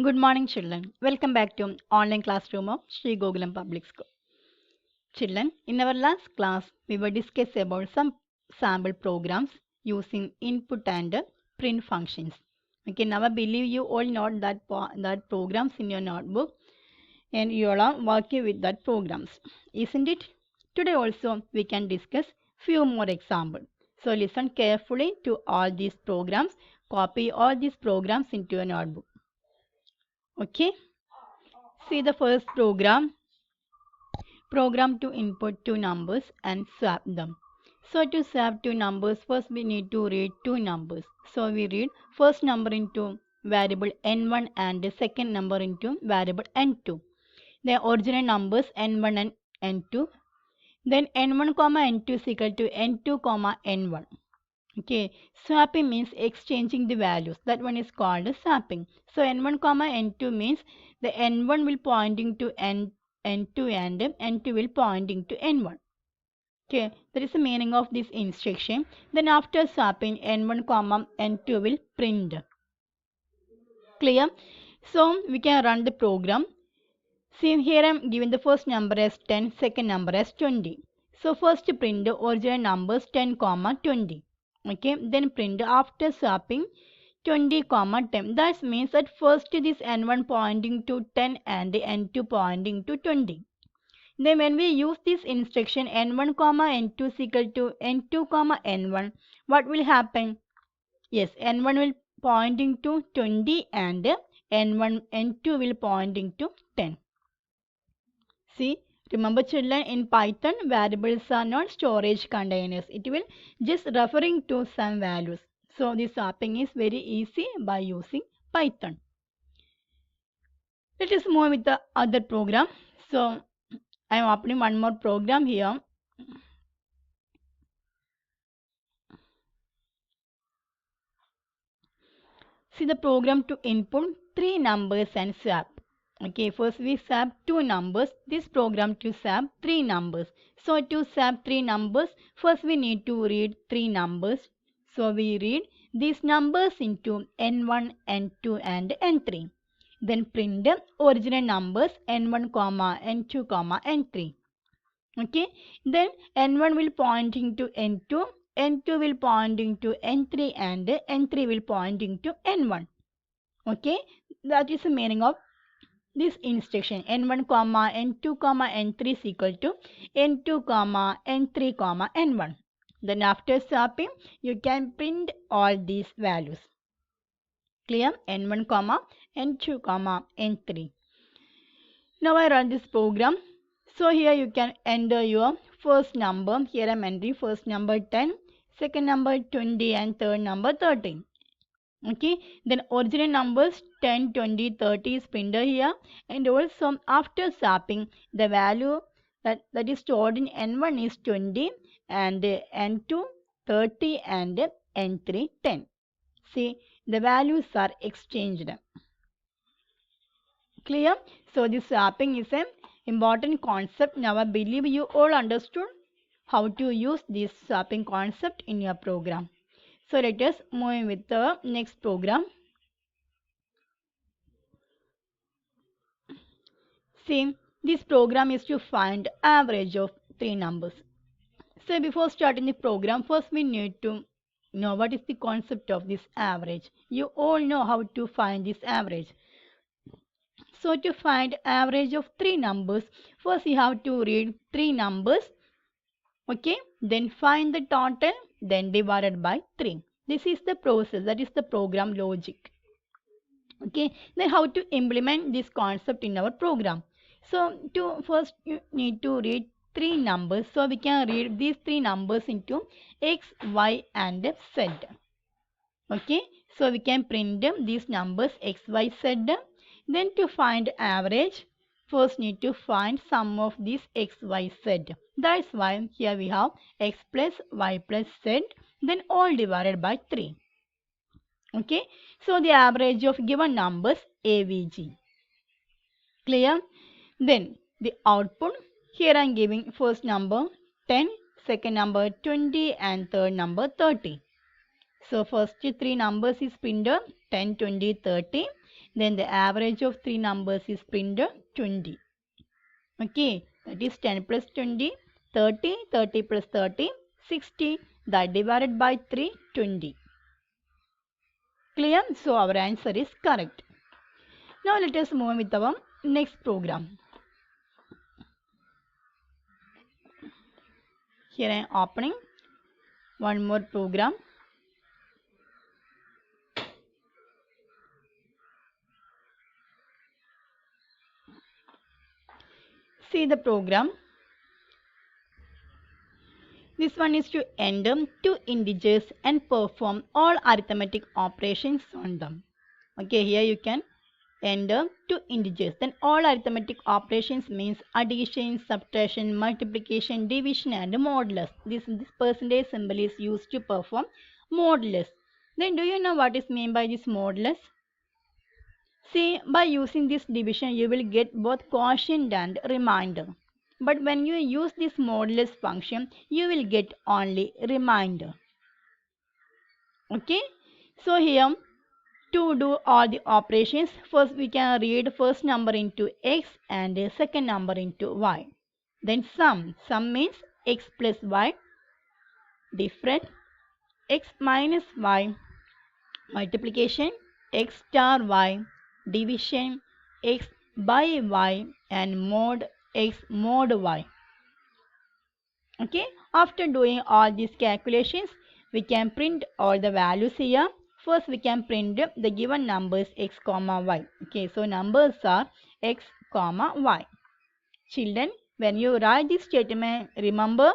Good morning, children. Welcome back to online classroom of Sri Gokulam Public School. Children, in our last class, we were discussing about some sample programs using input and print functions. Okay, now I believe you all know that programs in your notebook, and you all are working with that programs, isn't it? Today also we can discuss few more examples. So listen carefully to all these programs. Copy all these programs into your notebook. Okay. See the first program to input two numbers and swap them. So to swap two numbers, first we need to read two numbers. So we read first number into variable n1 and the second number into variable n2. The original numbers n1 and n2. Then n1 comma n2 is equal to n2 comma n1. Okay, swapping means exchanging the values. That one is called swapping. So n1 comma n2 means the n1 will pointing to n2 and n2 will pointing to n1. Okay, that is the meaning of this instruction. Then after swapping, n1 comma n2 will print. Clear? So we can run the program. See here I am giving the first number as 10, second number as 20. So first print the original numbers 10 comma 20. Okay, then print after swapping 20 comma 10. That means that first this n1 pointing to 10 and the n2 pointing to 20. Then when we use this instruction n1 comma n2 is equal to n2 comma n1, what will happen? Yes, n1 will pointing to 20 and n2 will pointing to 10. See, remember children, in Python variables are not storage containers. It will just referring to some values. So this swapping is very easy by using Python. Let us move with the other program. So I am opening one more program here. See the program to input three numbers and swap. Okay, first we swap two numbers. This program to swap three numbers. So to swap three numbers, first we need to read three numbers. So we read these numbers into n1, n2 and n3. Then print the original numbers n1, n2, n3. Okay, then n1 will pointing to n2, n2 will pointing to n3 and n3 will pointing to n1. Okay, that is the meaning of this instruction. n1 comma n2 comma n3 is equal to n2 comma n3 comma n1. Then after swapping, you can print all these values. Clear? n1 comma n2 comma n3. Now I run this program. So here you can enter your first number. Here I am entering first number 10, second number 20 and third number 13. Okay, then original numbers 10, 20, 30 is printed here, and also after swapping the value that is stored in n1 is 20 and n2 30 and n3 10. See, the values are exchanged. Clear? So this swapping is an important concept. Now I believe you all understood how to use this swapping concept in your program. So let us move with the next program. See, this program is to find average of three numbers. So before starting the program, first we need to know what is the concept of this average. You all know how to find this average. So to find average of three numbers, first you have to read three numbers. Okay, then find the total, then divided by 3. This is the process, that is the program logic. Okay, then how to implement this concept in our program. So to first you need to read three numbers. So we can read these three numbers into x, y and z. Okay, so we can print these numbers x, y, z. Then to find average, first need to find sum of these x, y, z. That's why here we have x plus y plus z, then all divided by 3. Okay, so the average of given numbers AVG. Clear? Then the output, here I am giving first number 10, second number 20 and third number 30. So first three numbers is printed 10, 20, 30. Then the average of three numbers is printed 20. Okay, that is 10 plus 20, 30, 30 plus 30, 60. That divided by 3, 20. Clear? So our answer is correct. Now let us move with our next program. Here I am opening one more program. See the program. This one is to enter two integers and perform all arithmetic operations on them. Okay, here you can enter two integers. Then all arithmetic operations means addition, subtraction, multiplication, division and modulus. This percentage symbol is used to perform modulus. Then do you know what is meant by this modulus? See, by using this division you will get both quotient and remainder. But when you use this modulus function, you will get only remainder. Okay, so here to do all the operations, first we can read first number into x and second number into y. Then sum means x plus y, different, x minus y, multiplication, x star y, division, x by y, and mod x mod y. Okay, after doing all these calculations, we can print all the values here. First we can print the given numbers x comma y. Okay, so numbers are x comma y. Children, when you write this statement, remember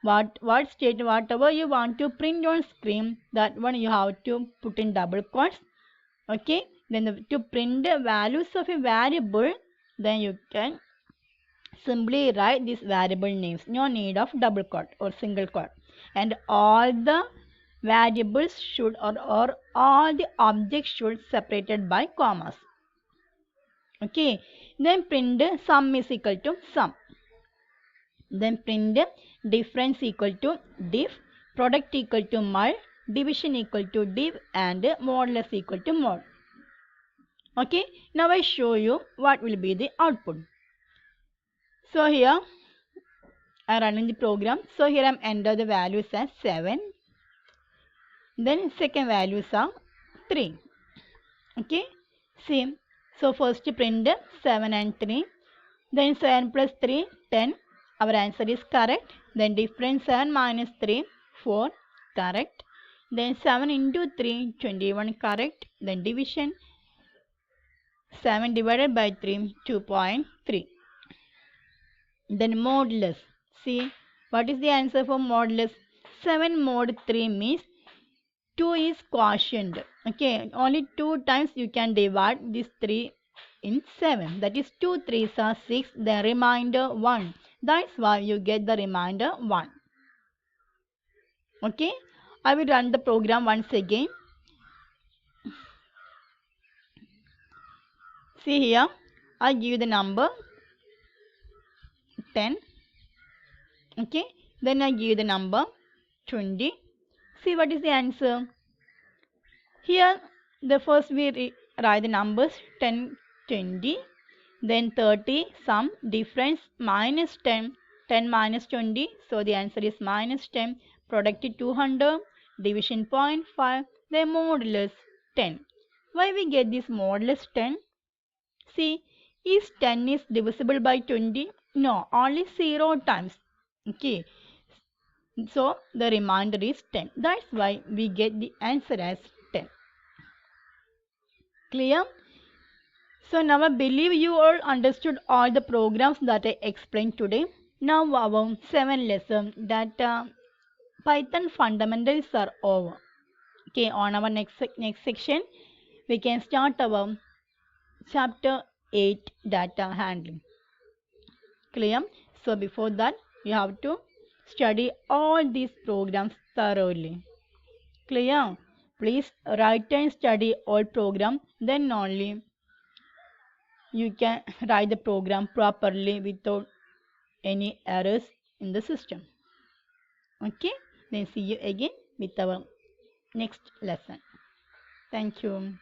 whatever you want to print on screen, that one you have to put in double quotes. Okay, then to print the values of a variable, then you can simply write these variable names. No need of double quote or single quote. And all the variables should or all the objects should separated by commas. Okay, then print sum is equal to sum. Then print difference equal to diff, product equal to mul, division equal to div, and modulus equal to mod. Okay, now I show you what will be the output. So here I running the program. So here I am enter the values as 7. Then second values are 3. Okay, same. So first print 7 and 3. Then 7 plus 3, 10. Our answer is correct. Then difference 7 minus 3, 4. Correct. Then 7 into 3, 21. Correct. Then division 7 divided by 3, 2.3. Then modulus. See, what is the answer for modulus? 7 mod 3 means 2 is quotient. Okay, only 2 times you can divide this 3 in 7. That is 2 3s are 6, the remainder 1. That's why you get the remainder 1. Okay, I will run the program once again. See here, I give the number 10. Okay, then I give the number 20. See what is the answer. Here the first we write the numbers 10, 20, then 30, sum, difference, minus 10, 10 minus 20, so the answer is minus 10, product 200, division 0.5, then modulus 10. Why we get this modulus 10? See, is 10 is divisible by 20? No, only 0 times. Okay, so the remainder is 10. That's why we get the answer as 10. Clear? So now I believe you all understood all the programs that I explained today. Now our 7 lesson that Python fundamentals are over. Okay, on our next section we can start our chapter 8 data handling. Clear? So before that you have to study all these programs thoroughly. Clear? Please write and study all programs, then only you can write the program properly without any errors in the system. Okay, then see you again with our next lesson. Thank you.